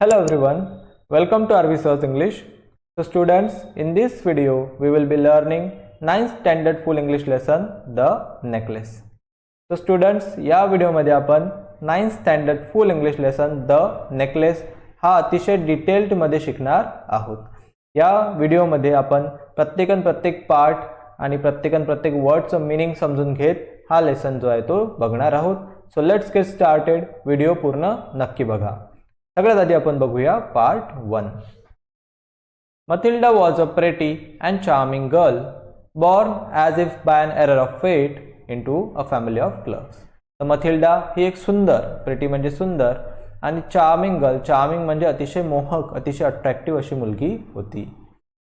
Hello everyone, welcome to RV Search English. So students, in this video we will be learning 9th standard full English lesson The Necklace. So students, या व्हिडिओमध्ये आपण 9th standard full English lesson The Necklace हा अतिशय detailed मध्ये शिकणार आहोत. या व्हिडिओमध्ये आपण प्रत्येक पार्ट आणि प्रत्येक वर्डचं मीनिंग समजून घेत हा लेसन जो आहे तो बघणार आहोत. So let's get started. Video पूर्ण नक्की बघा. सगळ्यात आधी आपण बघूया part 1. Matilda was a pretty and charming girl, born as if by an error of fate into a family of clerks. तर मथिल्डा ही एक सुंदर, प्रेटी म्हणजे सुंदर, आणि चार्मिंग गर्ल, चार्मिंग म्हणजे अतिशय मोहक, अतिशय अट्रॅक्टिव्ह अशी मुलगी होती.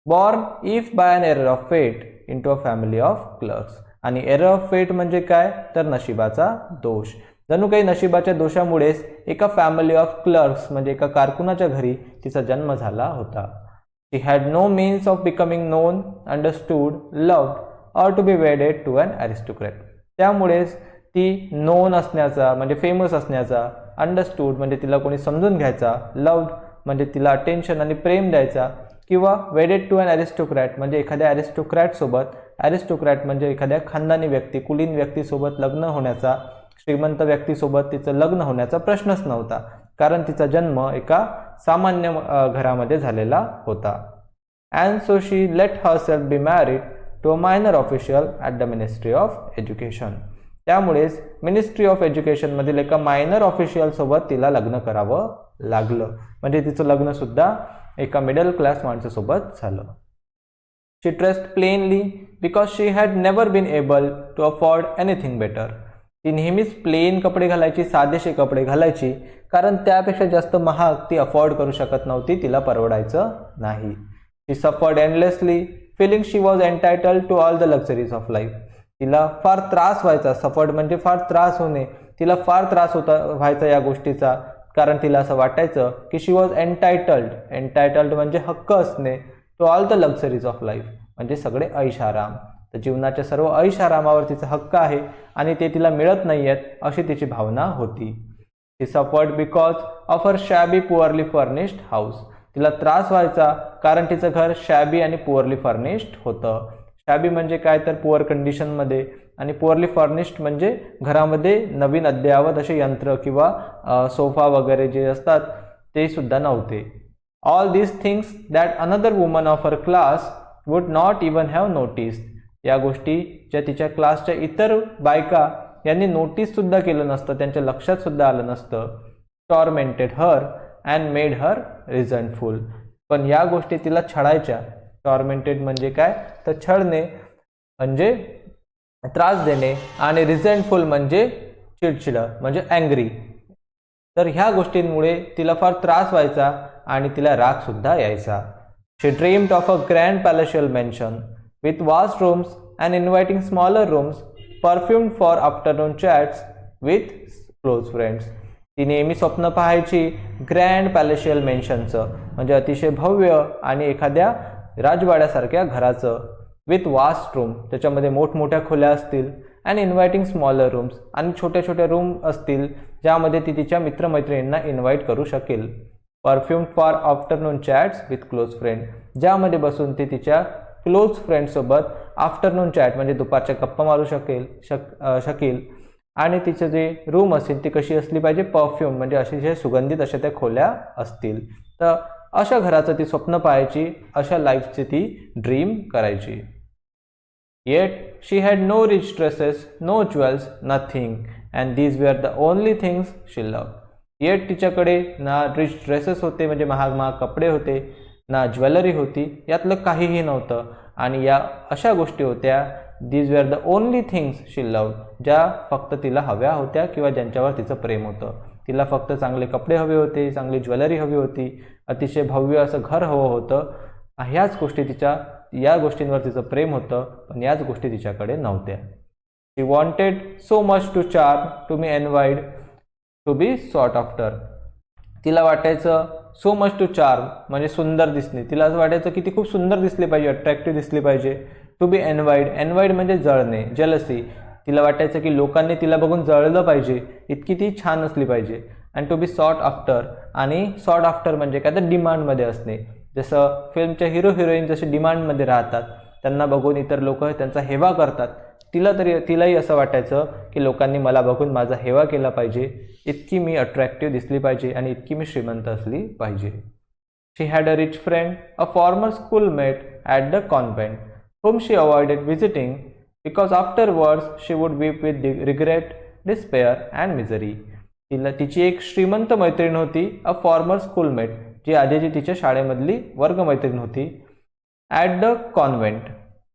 Born if by an error of fate into a family of clerks. आणि एरर ऑफ फेट म्हणजे काय, तर नशिबाचा दोष. जणू काही नशिबाच्या दोषामुळेच एका फॅमिली ऑफ क्लर्क्स म्हणजे एका कारकुनाच्या घरी तिचा जन्म झाला होता. She had no means of becoming known, understood, loved or to be wedded to an aristocrat. त्यामुळेच ती नोन असण्याचा म्हणजे फेमस असण्याचा, अंडरस्टूड म्हणजे तिला कोणी समजून घ्यायचा, लव्ड म्हणजे तिला अटेन्शन आणि प्रेम द्यायचा, किंवा वेडेड टू अन अरिस्टोक्रॅट म्हणजे एखाद्या अरिस्टोक्रॅट सोबत, अरिस्टोक्रॅट म्हणजे एखाद्या खानदानी व्यक्ती, कुलीन व्यक्तीसोबत लग्न होण्याचा, श्रीमंत व्यक्तीसोबत तिचं लग्न होण्याचा प्रश्नच नव्हता, कारण तिचा जन्म एका सामान्य घरामध्ये झालेला होता. And so she let herself be married to a minor official at the ministry of education. त्यामुळेच मिनिस्ट्री ऑफ एज्युकेशनमधील एका मायनर ऑफिशियल सोबत तिला लग्न करावं लागलं. म्हणजे तिचं लग्नसुद्धा एका मिडल क्लास माणसासोबत झालं. She dressed plainly because she had never been able to afford anything better. ती नेहमीच प्लेन कपडे घालायची, साधेसे कपडे घालायची, कारण त्यापेक्षा जास्त महाग ती अफोर्ड करू शकत नव्हती, तिला परवडायचं नाही. She suffered endlessly feeling she was entitled to all the luxuries of life. तिला फार त्रास व्हायचा, सफर्ड म्हणजे फार त्रास होणे, तिला फार त्रास व्हायचा या गोष्टीचा, कारण तिला असं वाटायचं की शी वॉज एंटायटल्ड म्हणजे हक्क असणे, to all the luxuries of life म्हणजे सगळे ऐशाराम. तर जीवनाच्या सर्व ऐशारामावर तिचा हक्क आहे आणि ते तिला मिळत नाही आहेत अशी तिची भावना होती. She suffered because of her shabby poorly furnished house. तिला त्रास व्हायचा कारण तिचं घर शॅबी आणि पुअरली फर्निश्ड होतं. शॅबी म्हणजे काय, तर पुअर कंडिशनमध्ये, आणि पुअरली फर्निश्ड म्हणजे घरामध्ये नवीन अद्ययावत असे यंत्र किंवा सोफा वगैरे जे असतात ते सुद्धा नव्हते. All these things that another woman of her class would not even have noticed. या गोष्टी ज्या तिच्या क्लासच्या इतर बायका यांनी नोटीससुद्धा केलं नसतं, त्यांच्या लक्षात सुद्धा आलं नसतं. Tormented her and made her resentful. पण या गोष्टी तिला छळायच्या. टॉर्मेंटेड म्हणजे काय, तर छळणे म्हणजे त्रास देणे, आणि रिझंटफुल म्हणजे चिडचिड म्हणजे अँग्री. तर ह्या गोष्टींमुळे तिला फार त्रास व्हायचा आणि तिला राग सुद्धा यायचा. She dreamed of a grand palatial mansion with vast rooms and inviting smaller rooms, perfumed for afternoon chats with close friends. ती नेहमी स्वप्न पाहायची ग्रँड पॅलेशियल मेन्शनचं म्हणजे अतिशय भव्य आणि एखाद्या राजवाड्यासारख्या घराचं, विथ वास्ट रूम त्याच्यामध्ये मोठमोठ्या खोल्या असतील, अँड इन्व्हायटिंग स्मॉलर रूम्स आणि छोट्या रूम असतील ज्यामध्ये ती तिच्या मित्रमैत्रिणींना इन्व्हाइट करू शकेल. Perfumed for afternoon chats with close friend, ज्यामध्ये बसून ती तिच्या क्लोज फ्रेंडसोबत आफ्टरनून चॅट म्हणजे दुपारच्या गप्पा मारू शकेल. आणि तिचं जे रूम असेल ती कशी असली पाहिजे, परफ्यूम म्हणजे अतिशय सुगंधित अशा त्या खोल्या असतील. तर अशा घराचं ती स्वप्न पाहायची, अशा लाईफची ती ड्रीम करायची. Yet she had no rich dresses, no jewels, nothing, and these were the only things she loved. Yet तिच्याकडे ना रिच ड्रेसेस होते म्हणजे महाग कपडे होते, ना ज्वेलरी होती, यातलं काहीही नव्हतं, आणि या अशा गोष्टी होत्या, these were the only things she loved, ज्या फक्त तिला हव्या होत्या किंवा ज्यांच्यावर तिचं प्रेम होतं. तिला फक्त चांगले कपडे हवे होते, चांगली ज्वेलरी हवी होती, अतिशय भव्य असं घर हवं होतं. ह्याच गोष्टी या गोष्टींवर तिचं प्रेम होतं, पण याच गोष्टी तिच्याकडे नव्हत्या. She wanted so much to charm to be envied to be sought after. तिला वाटायचं सो मच टू चार्म म्हणजे सुंदर दिसणे, तिला असं वाटायचं की ती खूप सुंदर दिसली पाहिजे, अट्रॅक्टिव्ह दिसली पाहिजे. टू बी एनवाईड म्हणजे जळणे, जेलसी. तिला वाटायचं की लोकांनी तिला बघून जळलं पाहिजे, इतकी ती छान असली पाहिजे. And to be sought after आणि सॉर्ट आफ्टर म्हणजे काय तर डिमांडमध्ये असणे. जसं फिल्मच्या हिरो हिरोईन जसे डिमांडमध्ये राहतात, त्यांना बघून इतर लोक त्यांचा हेवा करतात. तिलाही असं वाटायचं की लोकांनी मला बघून माझा हेवा केला पाहिजे, इतकी मी अट्रॅक्टिव्ह दिसली पाहिजे आणि इतकी मी श्रीमंत असली पाहिजे. She had a rich friend, a former schoolmate at the convent, whom she avoided visiting because afterwards she would weep with regret, despair and misery. तिची एक श्रीमंत मैत्रीण होती, अ फॉर्मर स्कूलमेट, जी आधीची तिच्या शाळेमधली वर्गमैत्रीण होती. At the convent,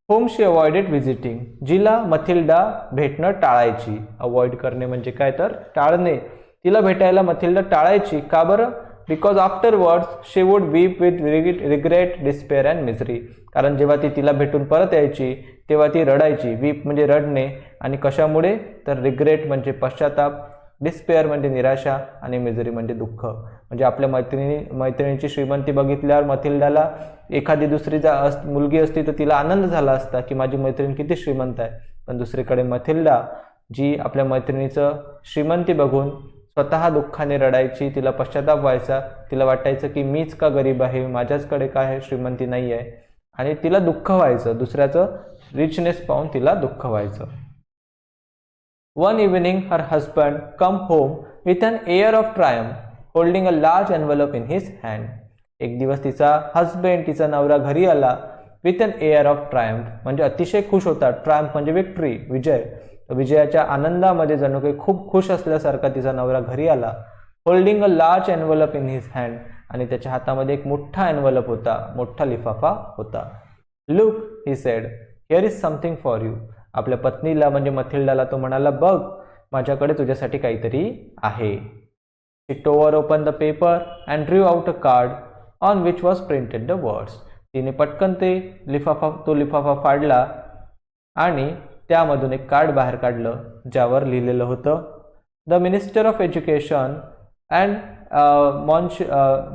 whom she avoided visiting, जिला मथिल्डा भेटणं टाळायची. अवॉइड करणे म्हणजे काय तर टाळणे. तिला भेटायला मथिल्डा टाळायची. का बरं? Because afterwards she would weep with regret, despair and misery. कारण जेव्हा ती तिला भेटून परत यायची तेव्हा ती रडायची. वीप म्हणजे रडणे, आणि कशामुळे तर रिग्रेट म्हणजे पश्चाताप, डिस्पेअर म्हणजे निराशा, आणि मिझरी म्हणजे दुःख. म्हणजे आपल्या मैत्रिणीची श्रीमंती बघितल्यावर मथिल्डाला एखादी दुसरी मुलगी असती तर तिला आनंद झाला असता की माझी मैत्रीण किती श्रीमंत आहे. पण दुसरीकडे मथिल्डा जी आपल्या मैत्रिणीचं श्रीमंती बघून स्वतः दुःखाने रडायची, तिला पश्चाताप व्हायचा, तिला वाटायचं की मीच का गरीब आहे, माझ्याचकडे काय श्रीमंती नाही आहे, आणि तिला दुःख व्हायचं. दुसऱ्याचं रिचनेस पाहून तिला दुःख व्हायचं. One evening her husband come home with an air of triumph, holding a large envelope in his hand. एक दिवस तिचा नवरा घरी आला with an area of Triumph, म्हणजे अतिशय खुश होता. ट्रायम्फ म्हणजे विक्ट्री, विजय. विजयाच्या आनंदामध्ये जणू काही खूप खुश असल्यासारखा तिचा नवरा घरी आला. Holding a large envelope in his hand, आणि त्याच्या हातामध्ये एक मोठा एनव्हलप होता, मोठा लिफाफा होता. Look, he said, here is something for you. आपल्या पत्नीला म्हणजे मथिल्डाला तो म्हणाला, बघ, माझ्याकडे तुझ्यासाठी काहीतरी आहे. She tore open the paper and drew out a card on which was printed the words. तिने पटकन तो लिफाफा फाडला आणि त्यामधून एक कार्ड बाहेर काढलं ज्यावर लिहिलेलं होतं, the minister of education and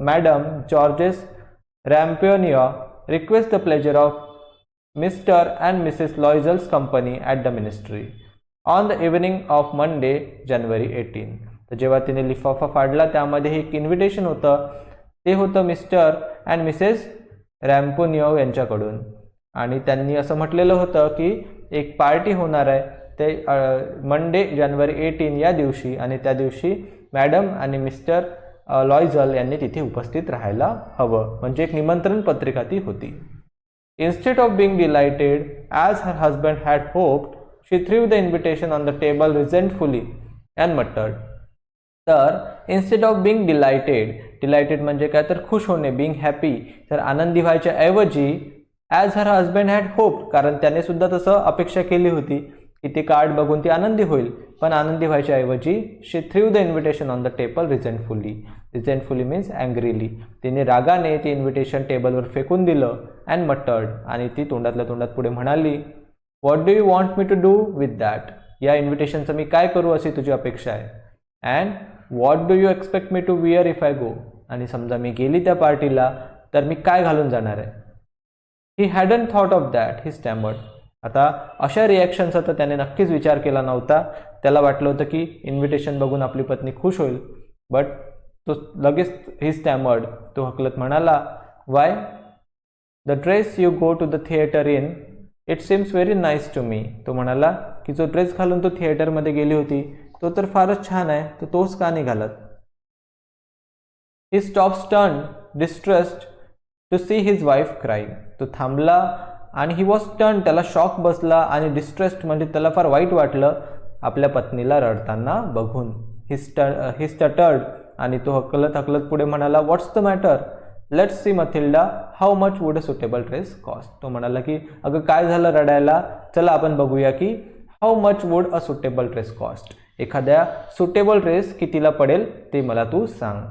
madame Georges Ramponneau request the pleasure of mister and missus Loisel's company at the ministry on the evening of Monday January 18. तर जेव्हा तिने लिफाफा फाडला त्यामध्ये एक इन्व्हिटेशन होतं. ते होतं मिस्टर अँड मिसेस रॅम्पोनिओ यांच्याकडून, आणि त्यांनी असं म्हटलेलं होतं की एक पार्टी होणार आहे ते मंडे जानेवारी 18 या दिवशी, आणि त्या दिवशी मॅडम आणि मिस्टर लॉयझल यांनी तिथे उपस्थित राहायला हवं. म्हणजे एक निमंत्रण पत्रिका ती होती. Instead of being delighted as her husband had hoped, she threw the invitation on the table resentfully and muttered. तर instead of being delighted म्हणजे काय तर खुश होणे, being happy, तर आनंदी व्हायच्या ऐवजी as her husband had hoped, कारण त्याने सुद्धा तसं अपेक्षा केली होती की ते कार्ड बघून ती आनंदी होईल, पण आनंदी व्हायच्या ऐवजी she threw the invitation on the table resentfully means angrily. तिने रागाने ते इन्व्हिटेशन टेबलवर फेकून दिलं. अँड मटर्ड, आणि ती तोंडातल्या तोंडात पुढे म्हणाली, what do you want me to do with that. या इन्व्हिटेशनचं मी काय करू अशी तुझी अपेक्षा आहे. And what do you expect me to wear if I go. आणि समजा मी गेली त्या पार्टीला तर मी काय घालून जाणार आहे. ही हॅडन थॉट ऑफ दॅट, ही स्टॅमर्ड. आता अशा रिॲक्शनचा तर त्याने नक्कीच विचार केला नव्हता. त्याला वाटलं होतं की इन्व्हिटेशन बघून आपली पत्नी खुश होईल, बट तो लगेच ही स्टॅमर्ड, तो हकलत म्हणाला, why, the dress you go to the theatre in, it seems very nice to me. तो म्हणाला की जो ड्रेस घालून तो थिएटरमध्ये गेली होती तो तर फारच छान आहे, तर तोच का नाही घालत. He stop stunned, distressed to see his wife crying. तो थांबला आणि ही वॉज स्टन्ड, त्याला शॉक बसला, आणि डिस्ट्रेस्ड म्हणजे त्याला फार वाईट वाटलं आपल्या पत्नीला रडताना बघून. ही स्टटर्ड, आणि तो हकलत पुढे म्हणाला, what's the matter, let's see Mathilda, how much would a suitable dress cost. तो म्हणाला की अगं काय झालं रडायला, चला आपण बघूया की how much would a suitable dress cost, एखाद्या सुटेबल ड्रेस कितीला पडेल ते मला तू सांग.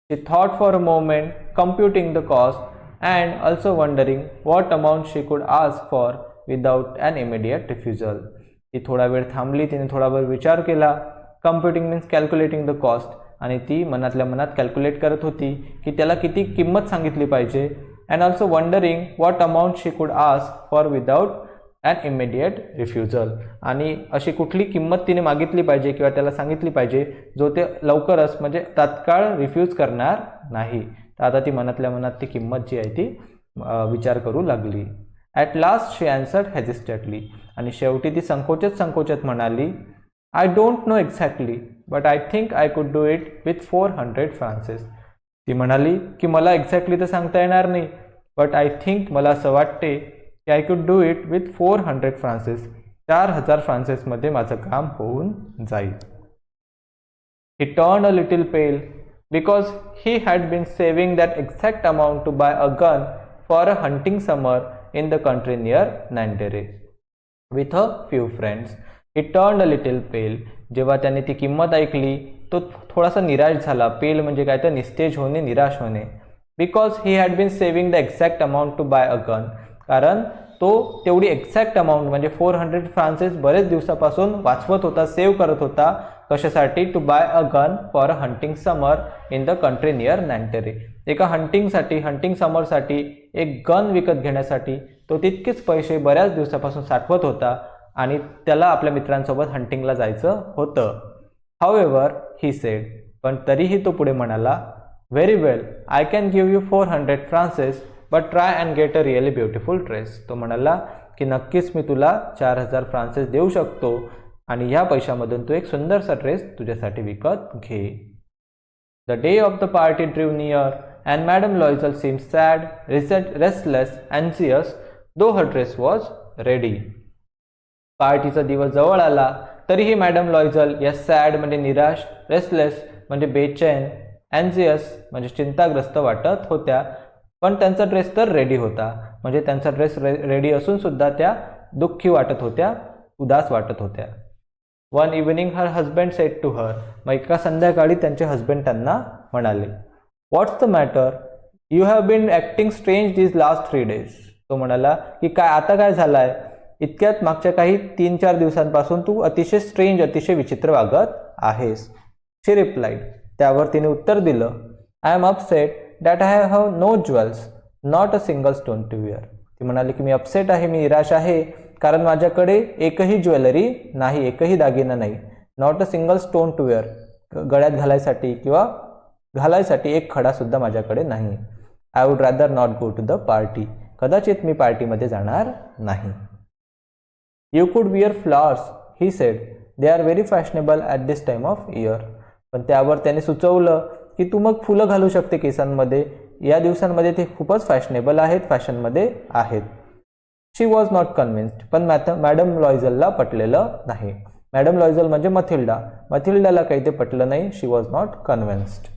She thought for a moment, computing the cost and also wondering what amount she could ask for without an immediate refusal. ती थोडा वेळ थांबली, तिने थोडा वेळ विचार केला. Computing means calculating the cost, आणि ती मनातल्या मनात कॅल्क्युलेट करत होती की त्याला किती किंमत सांगितली पाहिजे. And also wondering what amount she could ask for without and immediate refusal, आणि अशी कुठली किंमत तिने मागितली पाहिजे किंवा त्याला सांगितली पाहिजे जो ते लवकरच म्हणजे तात्काळ रिफ्यूज करणार नाही. तर आता ती मनातल्या मनात ती किंमत जी आहे ती विचार करू लागली. ॲट लास्ट शी ॲन्सर्ड हेजिस्टेटली, आणि शेवटी ती संकोचत म्हणाली, I don't no exactly but I think I could do it with 400 Frances. ती म्हणाली की मला एक्झॅक्टली तर सांगता येणार नाही, बट आय थिंक मला असं वाटते की I could do it with 400 Frances, 4000 फ्रान्सेसमध्ये माझं काम होऊन जाईल. He turned a little pale because he had been saving that exact amount to buy a gun for a hunting summer in the country near Nanterre with a few friends. He turned a little pale. जेव्हा त्याने ती किंमत ऐकली तो थोडासा निराश झाला. पेल म्हणजे काय तर निस्तेज होणे, निराश होणे. Because he had been saving the exact amount to buy a gun, कारण तो तेवढी एक्झॅक्ट अमाऊंट म्हणजे 400 फ्रान्सेस बरेच दिवसापासून वाचवत होता, सेव्ह करत होता. कशासाठी? To buy a gun for a hunting summer in the country near Nanterre. एका हंटिंग समरसाठी एक गन विकत घेण्यासाठी तो तितकेच पैसे बऱ्याच दिवसापासून साठवत होता आणि त्याला आपल्या मित्रांसोबत हंटिंगला जायचं होतं. हाऊएव्हर ही सेड, पण तरीही तो पुढे म्हणाला, very well, I can give you 400 francs but try and get a really beautiful dress. तो म्हणाला की नक्कीच मी तुला 4000 फ्रान्सेस देऊ शकतो आणि ह्या पैशामधून तू एक सुंदरसा ड्रेस तुझ्यासाठी विकत घे. The day of the party drew near and madame Loisel seem sad, restless, अँझियस, though her dress was ready. पार्टीचा दिवस जवळ आला तरीही मॅडम लॉयझल या सॅड म्हणजे निराश, रेस्टलेस म्हणजे बेचैन, अँझियस म्हणजे चिंताग्रस्त वाटत होत्या. पण त्यांचा ड्रेस तर रेडी होता, म्हणजे त्यांचा ड्रेस रेडी असून सुद्धा त्या दुःखी वाटत होत्या, उदास वाटत होत्या. One evening her husband said to her, मग एका संध्याकाळी त्यांचे हजबंड त्यांना म्हणाले, what's the matter, you have been acting strange these last 3 days. तो म्हणाला की काय आता काय झालं आहे, इतक्यात मागच्या काही 3-4 दिवसांपासून तू अतिशय स्ट्रेंज, अतिशय विचित्र वागत आहेस. शी रिप्लाइड, त्यावर तिने उत्तर दिलं, I am upset that I have no jewels, not a single stone to wear. ती म्हणाली की मी अपसेट आहे, मी निराश आहे, कारण माझ्याकडे एकही ज्वेलरी नाही, एकही दागिना नाही. Not a single stone to wear, गळ्यात घालायसाठी किंवा घालायसाठी एक खडा सुद्धा माझ्याकडे नाही. I would rather not go to the party, कदाचित मी पार्टीमध्ये जाणार नाही. You could wear flowers, he said, they are very fashionable at this time of year. पण त्यावर त्याने सुचवलं की तू मग फुलं घालू शकते केसांमध्ये, या दिवसांमध्ये ते खूपच फॅशनेबल आहेत, फॅशनमध्ये आहेत. शी वॉज नॉट कन्व्हिन्स्ड, पण मॅडम लॉयझलला पटलेलं नाही. मॅडम लॉयझल म्हणजे मथिल्डाला काही ते पटलं नाही. She was not convinced.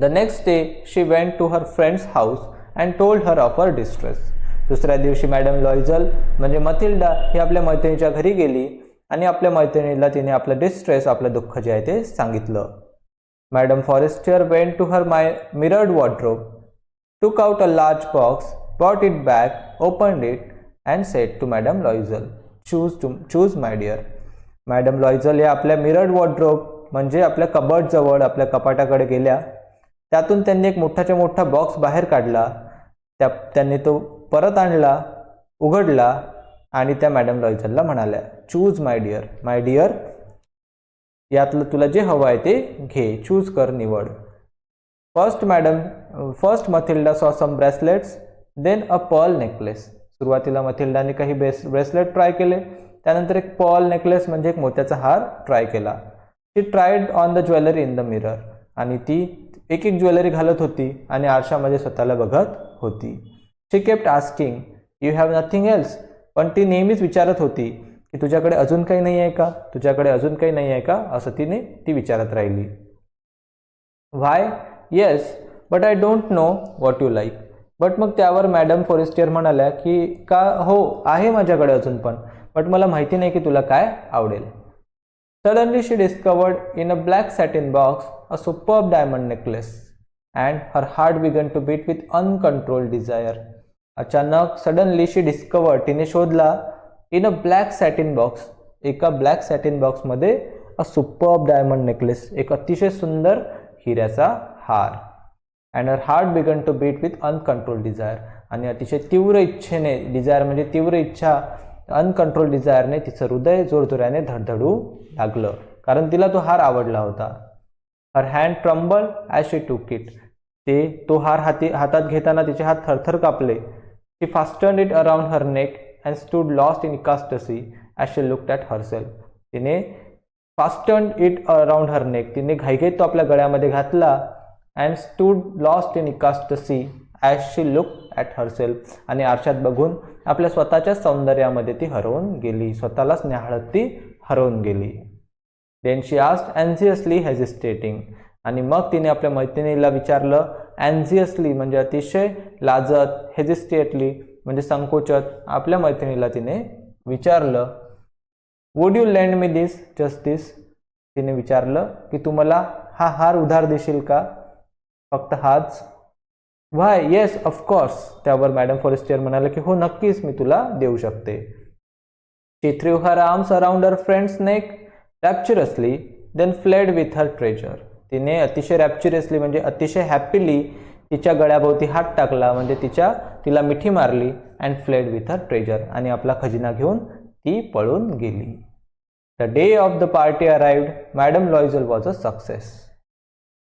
The next day she went to her friend's house and told her of her distress. दुसऱ्या दिवशी मॅडम लॉयझल म्हणजे मथिल्डा ही आपल्या मैत्रिणीच्या घरी गेली आणि आपल्या मैत्रिणीला तिने आपलं डिस्ट्रेस, आपलं दुःख जे आहे ते सांगितलं. Madam Forestier went to her mirrored wardrobe, took out a large box, brought it back, opened it and said to Madam Loisel, choose my dear. Madame Loisel या आपल्या मिरर्ड वॉर्डरोब म्हणजे आपल्या कबर्ड जवळ, आपल्या कपाटाकडे गेल्या. त्यातून त्यांनी एक मोठाच्या मोठा बॉक्स बाहेर काढला. त्यांनी तो परत आणला, उघडला आणि त्या मॅडम लॉयझलला म्हणाल्या, चूज माय डिअर, यातलं तुला जे हवं आहे ते घे, चूज कर, निवड. First Mathilda saw some bracelets, then a pearl necklace. सुरुवातीला मथिल्डाने काही ब्रेसलेट ट्राय केले, त्यानंतर एक पर्ल नेकलेस म्हणजे एक मोत्याचा हार ट्राय केला. She tried on the jewellery in the mirror, आणि ती एक एक ज्वेलरी घालत होती आणि आरशामध्ये स्वतःला बघत होती. She kept asking, you have nothing else, पण ती नेहमीच विचारत होती की तुझ्याकडे अजून काही नाही आहे का, तुझ्याकडे अजून काही नाही आहे का, असं ती विचारत राहिली. Why, yes, but I don't know what you like. But मग त्यावर मॅडम फॉरेस्टियर म्हणाल्या की का हो आहे माझ्याकडे अजून पण, बट मला माहिती नाही की तुला काय आवडेल. Suddenly she discovered in a black satin box a superb diamond necklace and her heart began to beat with uncontrolled desire. अचानक सडनली शी डिस्कवर्ड, तिने शोधला, in a black satin box, एका ब्लॅक सॅटिन बॉक्समध्ये a superb diamond necklace, एक अतिशय सुंदर हिऱ्याचा हार. And her heart began to beat with uncontrol desire. आणि अतिशय तीव्र इच्छेने, डिझायर म्हणजे तीव्र इच्छा, अनकंट्रोल डिझायरने तिचं हृदय जोरजोराने धडधडू लागलं, कारण तिला तो हार आवडला होता. Her hand trembled as she took it. तो हार हातात घेताना तिचे हात थरथर कापले. She fastened it around her neck and stood lost in ecstasy as she looked at herself. तिने fastened it around her neck, तिने घाईघाईत तो आपल्या गळ्यामध्ये घातला. And stood lost in ecstasy as she look at herself. आणि आरशात बघून आपल्या स्वतःच्या सौंदर्यामध्ये ती हरवून गेली, स्वतःलाच न्याहाळत ती हरवून गेली. देन शी आस्क्ड अँझियसली हेजिस्टेटिंग. आणि मग तिने आपल्या मैत्रिणीला विचारलं, अँझियसली म्हणजे अतिशय लाजत, हेजिस्टेटली म्हणजे संकोचत, आपल्या मैत्रिणीला तिने विचारलं, would you lend me this, just this. तिने विचारलं की तू मला हा हार उधार देशील का, फक्त हाच. Why, yes of course. त्यावर मॅडम फॉरेस्टियर म्हणाले की हो नक्कीच, मी तुला देऊ शकते. She threw her arms around her friend's neck rapturously, then fled with her treasure. तिने अतिशय रॅप्चरसली म्हणजे अतिशय हॅपीली तिच्या गळ्याभोवती हात टाकला, म्हणजे तिला मिठी मारली. And fled with her treasure, आणि आपला खजिना घेऊन ती पळून गेली. The day of the party arrived. Madame Loisel was a success.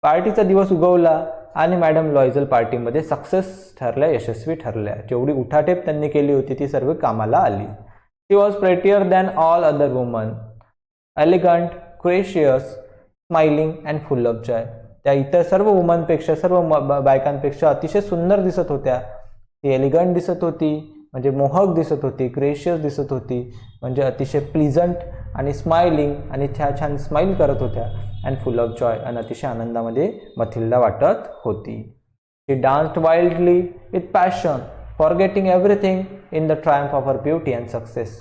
पार्टीचा दिवस उगवला आणि मॅडम लॉयझल पार्टीमध्ये सक्सेस ठरल्या, यशस्वी ठरल्या. जेवढी उठाठेप त्यांनी केली होती ती सर्व कामाला आली. She was prettier than all other woman, elegant, gracious, smiling and full of joy. त्या इतर सर्व वुमनपेक्षा, सर्व बायकांपेक्षा अतिशय सुंदर दिसत होत्या. ती एलिगंट दिसत होती म्हणजे मोहक दिसत होती, ग्रेशियस दिसत होती म्हणजे अतिशय प्लीजंट, आणि स्माइलिंग आणि छान स्माइल करत होत्या. अँड फुल ऑफ जॉय, आणि अतिशय आनंदामध्ये मथिल्डा वाटत होती. She danced wildly with passion, forgetting everything in the triumph of her beauty and success,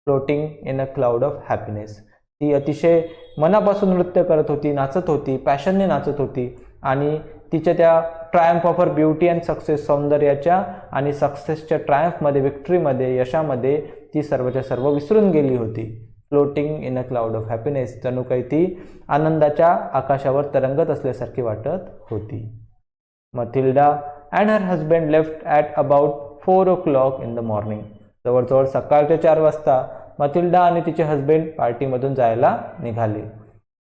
floating in a cloud of happiness. ती अतिशय मनापासून नृत्य करत होती, नाचत होती, पॅशनने नाचत होती, आणि तिच्या त्या Triumph of her beauty and success, सौंदर्याच्या आणि सक्सेसच्या ट्रायम्फमध्ये, विक्ट्रीमध्ये, यशामध्ये ती सर्वच्या सर्व विसरून गेली होती. Floating in a cloud of happiness, जणू काही ती आनंदाच्या आकाशावर तरंगत असल्यासारखी वाटत होती. Mathilda and her husband left at about 4 o'clock in the morning. जवळजवळ सकाळच्या 4 वाजता मथिल्डा आणि तिचे हजबंड पार्टीमधून जायला निघाले.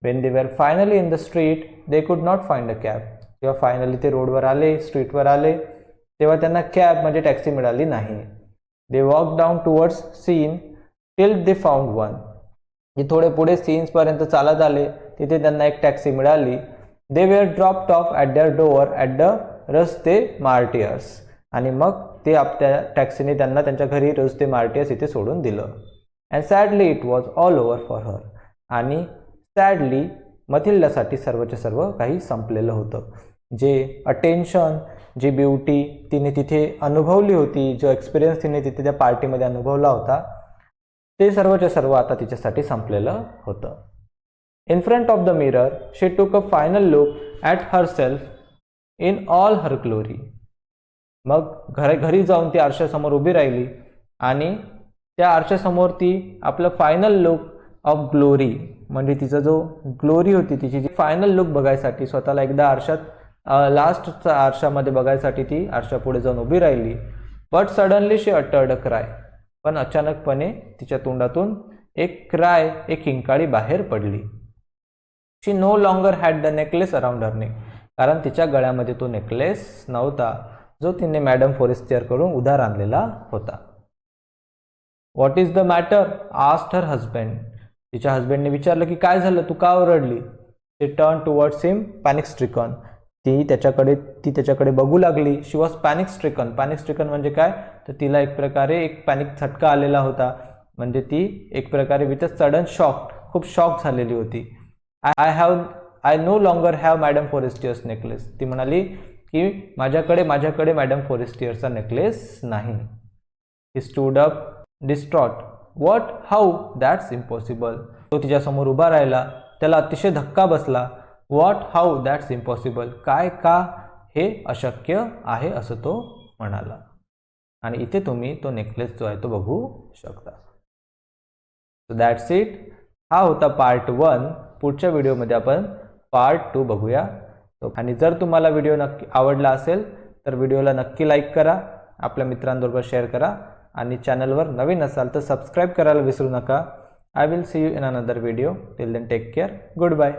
वेन दे वर finally in the street they could not find a cab. जेव्हा फायनली ते रोडवर आले, स्ट्रीटवर आले, तेव्हा त्यांना कॅब म्हणजे टॅक्सी मिळाली नाही. They walk down towards Seine till they found one. जे थोडे पुढे सीन्सपर्यंत चालत आले, तिथे त्यांना एक टॅक्सी मिळाली. They were dropped of at there door at the रस्ते मार्टियर्स. आणि मग ते त्या टॅक्सीने त्यांना त्यांच्या घरी रस्ते मार्टियर्स इथे सोडून दिलं. And sadly it was all over for her. आणि सॅडली मथिल्डासाठी सर्वच्या सर्व काही संपलेलं होतं. जे अटेन्शन, जी ब्युटी तिने तिथे अनुभवली होती, जो एक्सपिरियन्स तिने तिथे त्या पार्टीमध्ये अनुभवला होता, ते सर्वच्या सर्व आता तिच्यासाठी संपलेलं होतं. In front of the mirror she took a final look at herself in all her glory. मग घरी जाऊन ती आरशासमोर उभी राहिली आणि त्या आरशासमोर ती आपलं फायनल लुक ऑफ ग्लोरी म्हणजे तिचा जो ग्लोरी होती, तिची जी फायनल लुक बघायसाठी स्वतःला एकदा आरशात, लास्टच्या आरशामध्ये बघायसाठी ती आरशापुढे जाऊन उभी राहिली. But suddenly she uttered a cry. पण अचानकपणे तिच्या तोंडातून एक क्राय, एक किंकाळी बाहेर पडली. She know longer had the necklace around her neck. कारण तिच्या गळ्यामध्ये तो नेकलेस नव्हता जो तिने मॅडम फॉरेस्टियरकडून उधार आणलेला होता. What is the matter asked her husband. तिच्या हजबंडने विचारलं की काय झालं, तू का ओरडली. She turn towards him panic stricken. ती त्याच्याकडे बघू लागली. She was panic stricken. Panic stricken म्हणजे काय, तर तिला एक प्रकारे एक पॅनिक झटका आलेला होता, म्हणजे ती एक प्रकारे विथ अ सडन शॉक, खूप शॉक झालेली होती. I no longer have madam Forestier's necklace. ती म्हणाली की माझ्याकडे मॅडम फॉरेस्टियरचा नेकलेस नाही. He stood up distraught. What, how, that's impossible. तो तिच्यासमोर उभा राहिला. त्याला अतिशय धक्का बसला. What, how, that's impossible. काय, का, हे अशक्य आहे असं तो म्हणाला. आणि इथे तुम्ही तो नेकलेस जो आहे तो बघू शकता. So that's it. हा होता पार्ट 1. पुढच्या व्हिडिओमध्ये आपण पार्ट 2 बघूया. आणि जर तुम्हाला व्हिडिओ नक्की आवडला असेल तर व्हिडिओला नक्की लाईक करा, आपल्या मित्रांबरोबर शेअर करा आणि चॅनलवर नवीन असाल तर सबस्क्राईब करायला विसरू नका. I will see you in another video. Till then take care. Good bye.